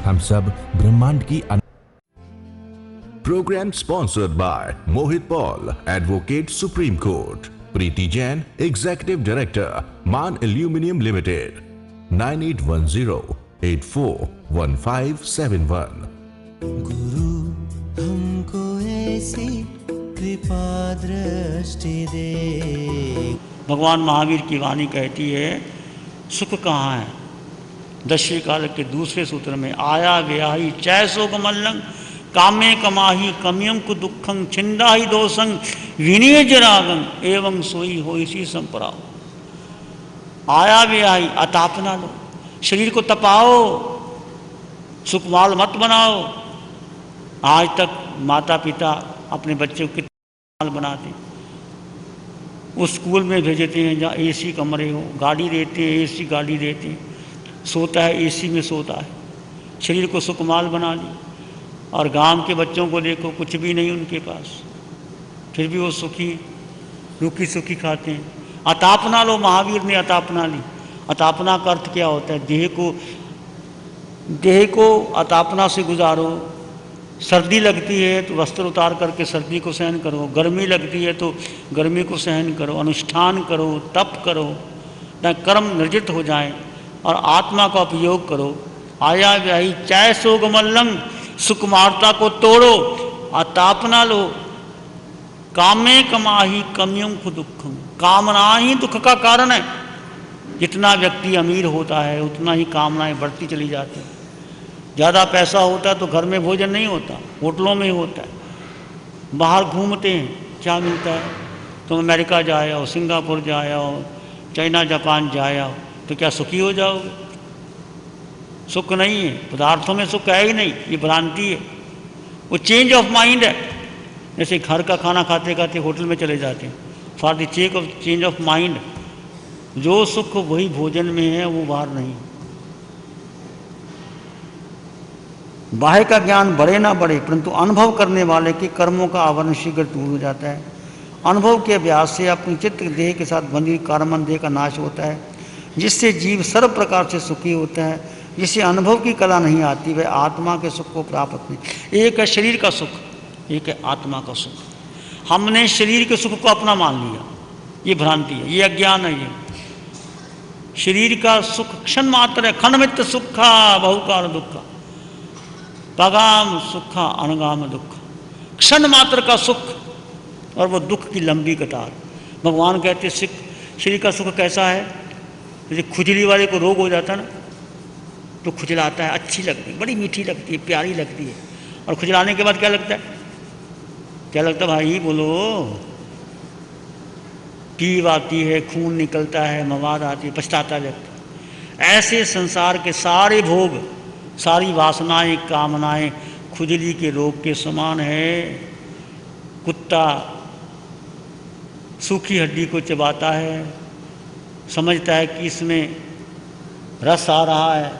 हम सब ब्रह्मांड की Program sponsored by Mohit Paul, Advocate Supreme Court. Preeti Jain, Executive Director, Man Aluminium Limited. 9810-841571. गुरु हमको ऐसी कृपा दृष्टि दे। भगवान महावीर की वाणी कहती है, सुख कहाँ है? दशे काल के दूसरे सूत्र में, आया व्याही चैसो कमल्लंग कामे कमाही कमियम कु दुखं छिंदा ही दोषं विनियज रागं एवं सोई हो इसी संपराओ। आया व्याही, अतापना लो, शरीर को तपाओ, सुखमाल मत बनाओ। आज तक माता पिता अपने बच्चे को कितना माल बनाते हैं, वो स्कूल में भेजते हैं जहाँ एसी कमरे हो, गाड़ी देते हैं, एसी गाड़ी देते हैं, सोता है एसी में सोता है, शरीर को सुखमाल बना ली। और गांव के बच्चों को देखो, कुछ भी नहीं उनके पास, फिर भी वो सुखी रुखी सुखी खाते हैं। अतापना लो, महावीर ने अतापना ली। अतापना का अर्थ क्या होता है? देह को अतापना से गुजारो। सर्दी लगती है तो वस्त्र उतार करके सर्दी को सहन करो, गर्मी लगती है तो गर्मी को सहन करो, अनुष्ठान करो, तप करो, ताकि कर्म निर्जित हो जाए और आत्मा का उपयोग करो। आया व्याही चैसो गमल्लंग, सुकुमारता को तोड़ो, अतापना लो। कामे कमाही कमियों को दुखम, कामना ही दुख का कारण है। जितना व्यक्ति अमीर होता है उतना ही कामनाएं बढ़ती चली जाती हैं। ज़्यादा पैसा होता है तो घर में भोजन नहीं होता, होटलों में ही होता है। बाहर घूमते हैं, क्या मिलता है? तुम अमेरिका जा आओ, सिंगापुर जा आओ, चाइना जापान जा आओ, तो क्या सुखी हो जाओगे? सुख नहीं है, पदार्थों में सुख है ही नहीं, ये भ्रांति है। वो चेंज ऑफ माइंड है। जैसे घर का खाना खाते खाते होटल में चले जाते हैं, for the change of mind. जो सुख वही भोजन में है, वो बाहर नहीं। बाह्य का ज्ञान बढ़े ना बढ़े, परंतु अनुभव करने वाले के कर्मों का आवरण शीघ्र दूर हो जाता है। अनुभव के अभ्यास से अपनी चित्त देह के साथ बंधी कारमन देह का नाश होता है, जिससे जीव सर्व प्रकार से सुखी होता है। जिसे अनुभव की कला नहीं आती वह आत्मा के सुख को प्राप्त नहीं। एक है शरीर का सुख, एक है आत्मा का सुख। हमने शरीर के सुख को अपना मान लिया, ये भ्रांति है, ये अज्ञान है। ये शरीर का सुख क्षण मात्र है। खंडमित सुखा बहुकार दुखा, पगाम सुखा अणगाम दुख। क्षण मात्र का सुख और वो दुख की लंबी कतार। भगवान कहते शरीर का सुख कैसा है? जैसे खुजली वाले को रोग हो जाता है ना, तो खुजलाता है, अच्छी लगती है, बड़ी मीठी लगती है, प्यारी लगती है। और खुजलाने के बाद क्या लगता है? क्या लगता है भाई? बोलो। पीव आती है, खून निकलता है, मवाद आती है, पछताता व्यक्ति। ऐसे संसार के सारे भोग, सारी वासनाएं, कामनाएं खुजली के रोग के समान है। कुत्ता सूखी हड्डी को चबाता है, समझता है कि इसमें रस आ रहा है।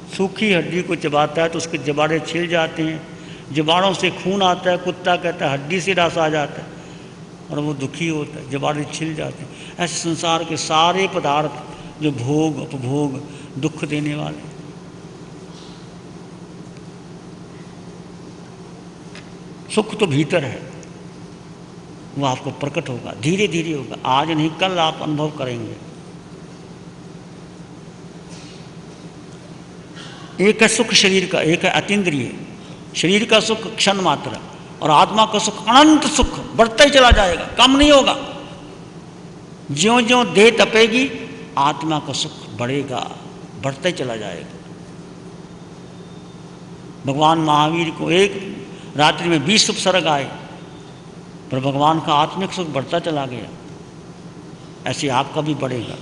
सूखी हड्डी को चबाता है तो उसके जबाड़े छिल जाते हैं, जबाड़ों से खून आता है। कुत्ता कहता है हड्डी से रस आ जाता है, और वो दुखी होता है, जबाड़े छिल जाते हैं। ऐसे संसार के सारे पदार्थ जो भोग उपभोग दुख देने वाले। सुख तो भीतर है, वो आपको प्रकट होगा, धीरे धीरे होगा। आज नहीं कल आप अनुभव करेंगे। एक है सुख शरीर का, एक है अतीन्द्रिय। शरीर का सुख क्षण मात्र, और आत्मा का सुख अनंत सुख, बढ़ता ही चला जाएगा, कम नहीं होगा। ज्यों ज्यों देह तपेगी आत्मा का सुख बढ़ेगा, बढ़ता ही चला जाएगा। भगवान महावीर को एक रात्रि में 20 उपसर्ग आए, पर भगवान का आत्मिक सुख बढ़ता चला गया। ऐसे आपका भी बढ़ेगा।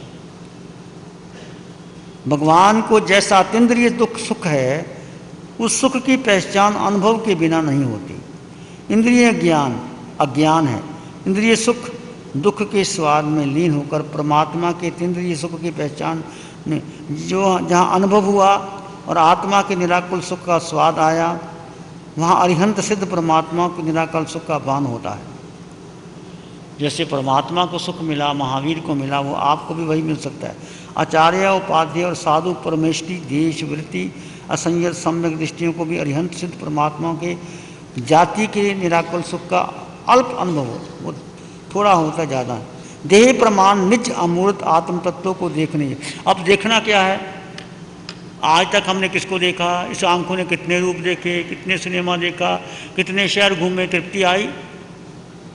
भगवान को जैसा अतीन्द्रिय दुख सुख है, उस सुख की पहचान अनुभव के बिना नहीं होती। इंद्रिय ज्ञान अज्ञान है। इंद्रिय सुख दुख के स्वाद में लीन होकर परमात्मा के इंद्रिय सुख की पहचान में जो जहाँ अनुभव हुआ और आत्मा के निराकुल सुख का स्वाद आया, वहाँ अरिहंत सिद्ध परमात्मा के निराकुल सुख का भान होता है। जैसे परमात्मा को सुख मिला, महावीर को मिला, वो आपको भी वही मिल सकता है। आचार्य उपाध्याय और साधु परमेष्टि देश वृत्ति असंयत सम्यक दृष्टियों को भी अरिहंत सिद्ध परमात्माओं के जाति के निराकुल सुख का अल्प अनुभव हो, वो थोड़ा होता ज़्यादा है। देह प्रमाण निज अमूर्त आत्म तत्वों को देखने। अब देखना क्या है? आज तक हमने किसको देखा? इस आंखों ने कितने रूप देखे, कितने सिनेमा देखा, कितने शहर घूमे, तृप्ति आई?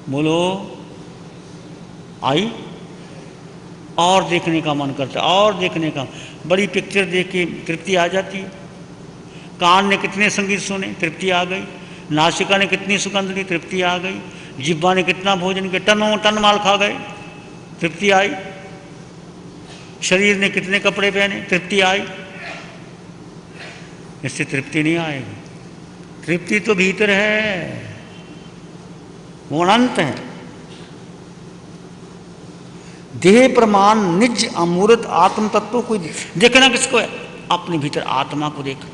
बोलो, आई? और देखने का मन करता, और देखने का। बड़ी पिक्चर देख के तृप्ति आ जाती है। कान ने कितने संगीत सुने, तृप्ति आ गई। नासिका ने कितनी सुगंध ली, तृप्ति आ गई। जिह्वा ने कितना भोजन किया, टनों टन माल खा गए, तृप्ति आई। शरीर ने कितने कपड़े पहने, तृप्ति आई। इससे तृप्ति नहीं आएगी। तृप्ति तो भीतर है, वो अनंत है। देह प्रमाण निज अमूर्त आत्म तत्व को देखना किसको है? अपने भीतर आत्मा को देखना।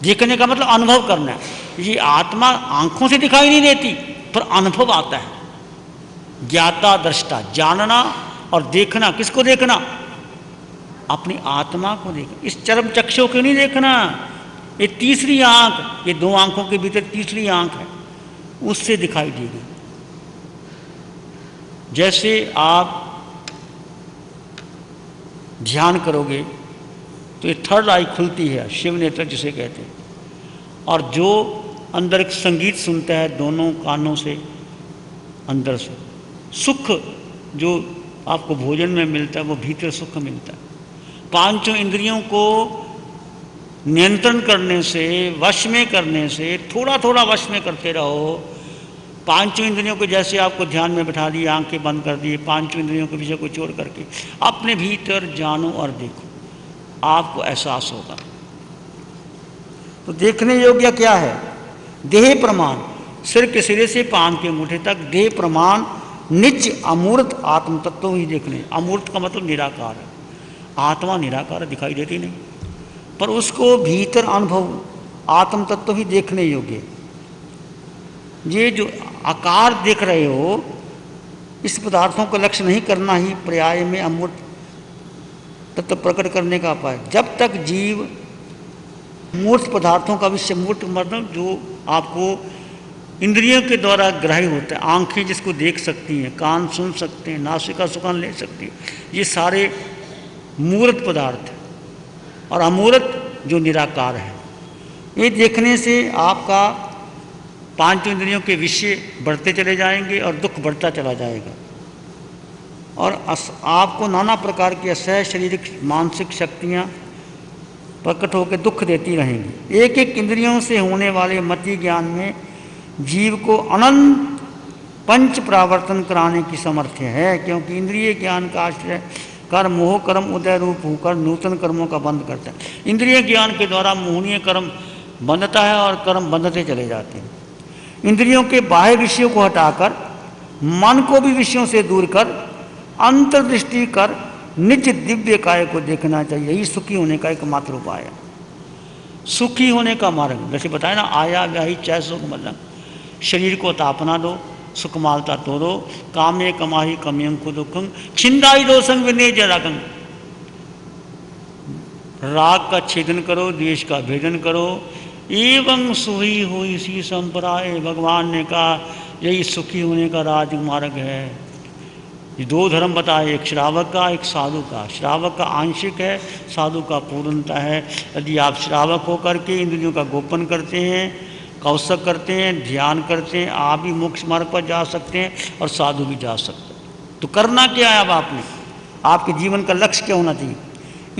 देखने का मतलब अनुभव करना है। ये आत्मा आंखों से दिखाई नहीं देती, पर अनुभव आता है। ज्ञाता दृष्टा, जानना और देखना। किसको देखना? अपनी आत्मा को देखना। इस चरम चक्षु को नहीं देखना। ये तीसरी आंख, ये दो आंखों के भीतर तीसरी आंख है, उससे दिखाई देगी। जैसे आप ध्यान करोगे तो ये थर्ड आई खुलती है, शिव नेत्र जिसे कहते हैं। और जो अंदर एक संगीत सुनता है दोनों कानों से, अंदर से सुख जो आपको भोजन में मिलता है, वो भीतर सुख मिलता है। पांचों इंद्रियों को नियंत्रण करने से, वश में करने से, थोड़ा थोड़ा वश में करते रहो। पांचों इंद्रियों को जैसे आपको ध्यान में बैठा दिए, आंखें बंद कर दिए, पांचों इंद्रियों के विषय को छोड़ करके अपने भीतर जानो और देखो, आपको एहसास होगा। तो देखने योग्य क्या है? देह प्रमाण, सिर के सिरे से पांव के अंगूठे तक देह प्रमाण निज अमूर्त आत्म तत्व ही देखने। अमूर्त का मतलब निराकार है। आत्मा निराकार दिखाई देती नहीं, पर उसको भीतर अनुभव आत्म तत्व ही देखने योग्य। ये जो आकार देख रहे हो, इस पदार्थों का लक्ष्य नहीं करना ही पर्याय में अमूर्त तत्व प्रकट करने का उपाय। जब तक जीव मूर्त पदार्थों का विषय, मूर्त मतलब जो आपको इंद्रियों के द्वारा ग्राह्य होता है, आंखें जिसको देख सकती हैं, कान सुन सकते हैं, नासिका सुगंध ले सकती है, ये सारे मूर्त पदार्थ हैं। और अमूर्त जो निराकार है, ये देखने से आपका पांचों इंद्रियों के विषय बढ़ते चले जाएंगे और दुख बढ़ता चला जाएगा। और आपको नाना प्रकार की असह्य शारीरिक मानसिक शक्तियाँ प्रकट होकर दुख देती रहेंगी। एक एक इंद्रियों से होने वाले मति ज्ञान में जीव को अनंत पंच प्रावर्तन कराने की सामर्थ्य है, क्योंकि इंद्रिय ज्ञान का आश्रय कर्म मोह कर्म उदय रूप होकर नूतन कर्मों का बंध करता है। इंद्रिय ज्ञान के द्वारा मोहनीय कर्म बंधता है और कर्म बंधते चले जाते हैं। इंद्रियों के बाह्य विषयों को हटाकर मन को भी विषयों से दूर कर अंतर्दृष्टि कर निज दिव्य काय को देखना चाहिए। यही सुखी होने का एकमात्र उपाय है। सुखी होने का मार्ग जैसे बताया ना, आया व्याही चै सुख मल्लम। शरीर को तापना दो, सुखमालता तोड़ो, कामे कमाही कमियं को दुखं छिंदाई दोषं विनय जराकं। राग का छेदन करो, द्वेष का भेदन करो। एवं सुही हुई सी संपराय। भगवान ने कहा यही सुखी होने का राजमार्ग है। ये दो धर्म बताए, एक श्रावक का, एक साधु का। श्रावक का आंशिक है, साधु का पूर्णता है। यदि आप श्रावक होकर के इंद्रियों का गोपन करते हैं, कौशक करते हैं, ध्यान करते हैं, आप भी मोक्ष मार्ग पर जा सकते हैं और साधु भी जा सकते हैं। तो करना क्या है अब आपने? आपके जीवन का लक्ष्य क्या होना चाहिए?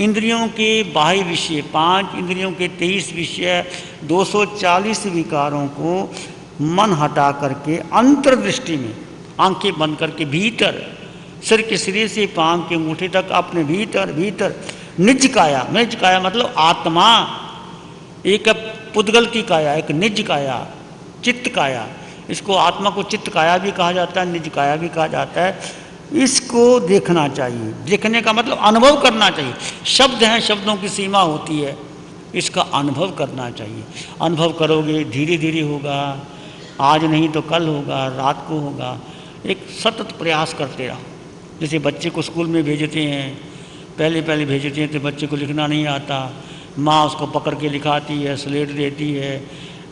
इंद्रियों के बाह्य विषय, 5 इंद्रियों के 23 विषय, 240 विकारों को मन हटा करके अंतर्दृष्टि में आंखें बंद करके भीतर, सिर के सिरे से पांव के अंगूठे तक अपने भीतर भीतर निज काया। निज काया मतलब आत्मा। एक पुद्गल की काया, एक निज काया, चित्त काया। इसको आत्मा को चित्त काया भी कहा जाता है, निज काया भी कहा जाता है। इसको देखना चाहिए। देखने का मतलब अनुभव करना चाहिए। शब्द हैं, शब्दों की सीमा होती है, इसका अनुभव करना चाहिए। अनुभव करोगे, धीरे धीरे होगा, आज नहीं तो कल होगा, रात को होगा। एक सतत प्रयास करते रहो। जैसे बच्चे को स्कूल में भेजते हैं, पहले भेजते हैं तो बच्चे को लिखना नहीं आता, माँ उसको पकड़ के लिखाती है, स्लेट देती है,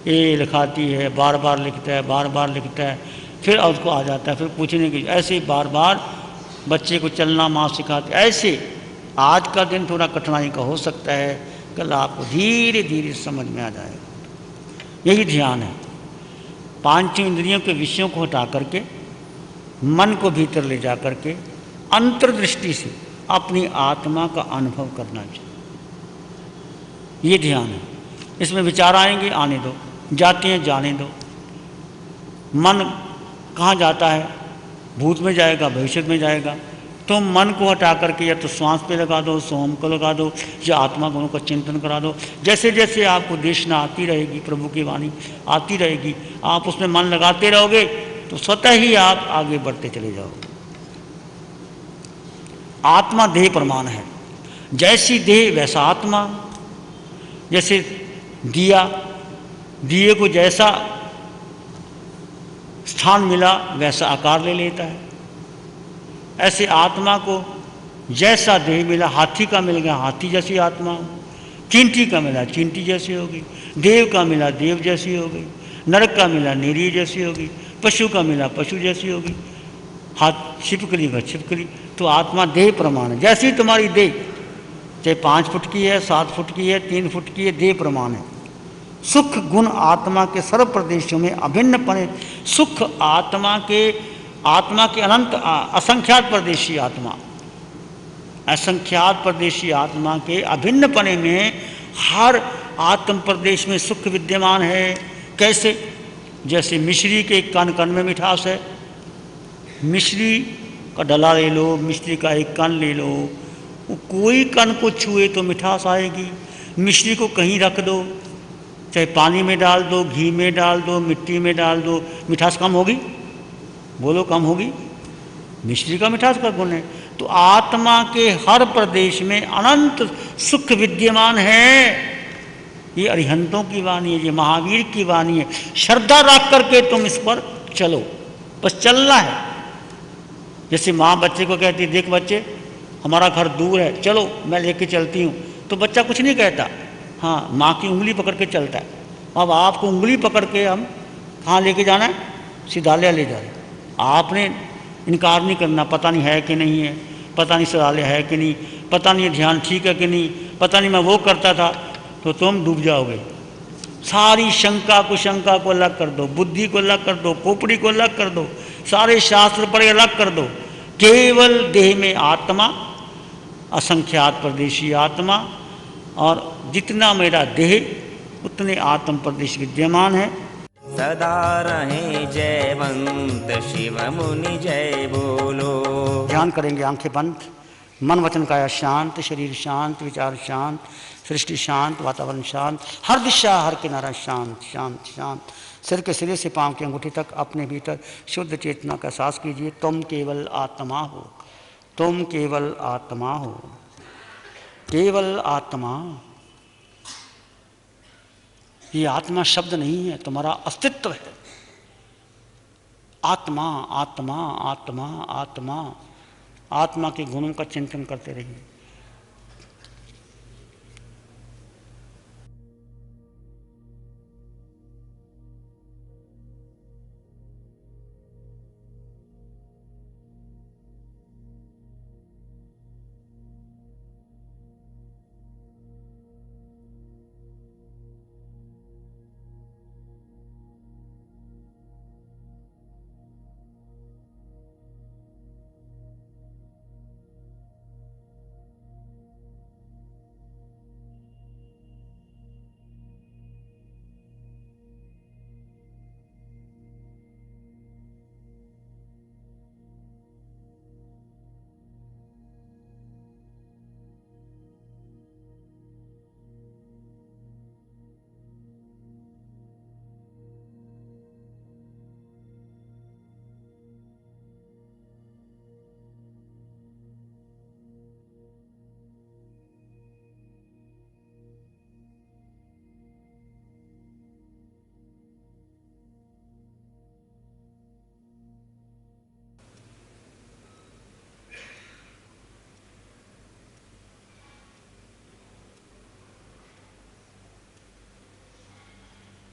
ए लिखाती है, बार बार लिखता है, बार बार लिखता है, फिर उसको आ जाता है, फिर पूछने की, ऐसे ही बार बार बच्चे को चलना माँ सिखाती। ऐसे आज का दिन थोड़ा कठिनाई का हो सकता है, कल आपको धीरे धीरे समझ में आ जाएगा। यही ध्यान है, पांचों इंद्रियों के विषयों को हटा करके मन को भीतर ले जा करके अंतर्दृष्टि से अपनी आत्मा का अनुभव करना चाहिए। ये ध्यान है। इसमें विचार आएंगे, आने दो, जाते हैं जाने दो। मन कहाँ जाता है? भूत में जाएगा, भविष्य में जाएगा। तो मन को हटा करके या तो श्वास पे लगा दो, सोम को लगा दो, या आत्मा गुणों का चिंतन करा दो। जैसे जैसे आपको देशना आती रहेगी, प्रभु की वाणी आती रहेगी, आप उसमें मन लगाते रहोगे तो स्वतः ही आप आगे बढ़ते चले जाओगे। आत्मा देह प्रमाण है, जैसी देह वैसा आत्मा। जैसे दिया, दिए को जैसा स्थान मिला वैसा आकार ले लेता है। ऐसे आत्मा को जैसा देह मिला, हाथी का मिल गया हाथी जैसी आत्मा हो, चींटी का मिला चींटी जैसी होगी, देव का मिला देव जैसी हो गई, नरक का मिला निरीय जैसी होगी, पशु का मिला पशु जैसी होगी, हाथ छिपकली का छिपकली। तो आत्मा देह प्रमाण है। जैसी तुम्हारी देह, चाहे 5 फुट की है, 7 फुट की है, 3 फुट की है, देह प्रमाण है। सुख गुण आत्मा के सर्व प्रदेशों में अभिन्न पने। सुख आत्मा के अनंत असंख्यात प्रदेशी आत्मा, असंख्यात प्रदेशी आत्मा के अभिन्न पने में हर आत्म प्रदेश में सुख विद्यमान है। कैसे? जैसे मिश्री के कण कण में मिठास है। मिश्री का डला ले लो, मिश्री का एक कण ले लो, वो कोई कण को छुए तो मिठास आएगी। मिश्री को कहीं रख दो, चाहे पानी में डाल दो, घी में डाल दो, मिट्टी में डाल दो, मिठास कम होगी? बोलो कम होगी? मिश्री का मिठास का गुण है। तो आत्मा के हर प्रदेश में अनंत सुख विद्यमान है। ये अरिहंतों की वाणी है, ये महावीर की वाणी है। श्रद्धा रख करके तुम इस पर चलो, बस चलना है। जैसे माँ बच्चे को कहती है, देख बच्चे हमारा घर दूर है, चलो मैं लेके चलती हूँ, तो बच्चा कुछ नहीं कहता, हाँ माँ की उंगली पकड़ के चलता है। अब आपको उंगली पकड़ के हम कहाँ लेके जाना है? सिधालय ले जा रहे। आपने इनकार नहीं करना, पता नहीं है कि नहीं है, पता नहीं सिधालय है कि नहीं, पता नहीं ध्यान ठीक है कि नहीं, पता नहीं मैं वो करता था, तो तुम डूब जाओगे। सारी शंका कुशंका को अलग कर दो, बुद्धि को अलग कर दो, खोपड़ी को अलग कर दो, सारे शास्त्र पढ़े अलग कर दो। केवल देह में आत्मा, असंख्यात प्रदेशी आत्मा, और जितना मेरा देह उतने आत्म प्रदेश विद्यमान है। सदा रहे जयवंत शिव मुनि जय बोलो। ध्यान करेंगे, आंखें बंद, मन वचन काया शांत, शरीर शांत, विचार शांत, सृष्टि शांत, वातावरण शांत, हर दिशा हर किनारा शांत शांत शांत। सिर के सिरे से पांव की अंगूठी तक अपने भीतर शुद्ध चेतना का एहसास कीजिए। तुम केवल आत्मा हो, तुम केवल आत्मा हो, केवल आत्मा। ये आत्मा शब्द नहीं है, तुम्हारा अस्तित्व है। आत्मा आत्मा आत्मा आत्मा। आत्मा के गुणों का चिंतन करते रहिए।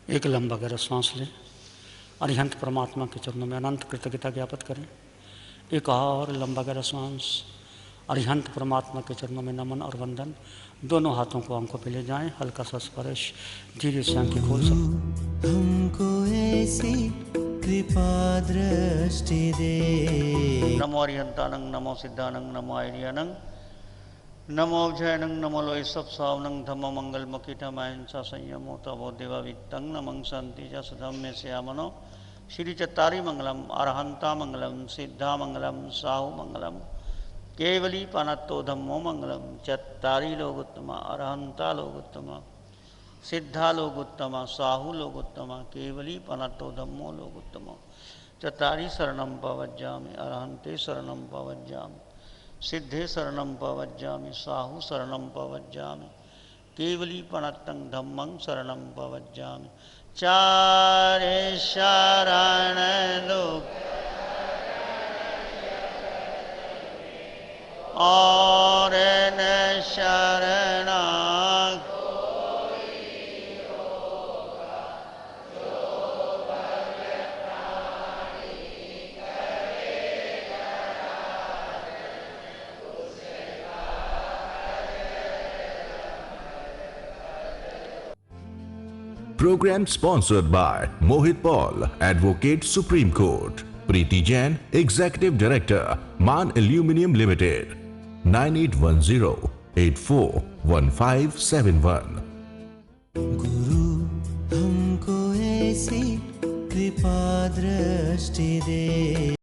एक लंबा गहरा सांस लें। अरिहंत परमात्मा के चरणों में अनंत कृतज्ञता ज्ञापित करें। एक और लंबा गहरा सांस। अरिहंत परमात्मा के चरणों में नमन और वंदन। दोनों हाथों को आंखों पे ले जाएं, हल्का सा स्पर्श, धीरे से आंखें खोल सकते। हमको ऐसी कृपा दृष्टि दे। नमो अरिहंतानंग, नमो सिद्धानंग, नमो आर्यानंग, नमो अभ्ययनंग, नमो लोय सब सावनंग, धम्म मंगल मकीटम अहिंसा संयमो तवो देवा वित्तंग, नमं शांति च सधम्य श्यामनो, श्री चत्तारी मंगलम, अरहंता मंगलम, सिद्धा मंगलम, साहु मंगलम, केवली पनत्तो धम्मो मंगलम। चत्तारी लोग उत्तमा, अरहंता लोग उत्तमा, सिद्धा लोग उत्तमा, साहु लोग उत्तमा, केवली पनत्तो धम्मो लोग उत्तमा। चत्तारी शरणम पवज्जामि, अरहंते शरणम पवज्जामि, सिद्धे शरणम पवज्जामि, साहु शरणम पवज्जामि, केवली पनत्तं धम्मं शरणम पवज्जामि। चारे शरण लोग और न शरणा Program sponsored by Mohit Paul, Advocate Supreme Court. Preeti Jain, Executive Director, Man Aluminium Limited. 9810-841571. गुरु हमको ऐसी कृपा दृष्टि दे।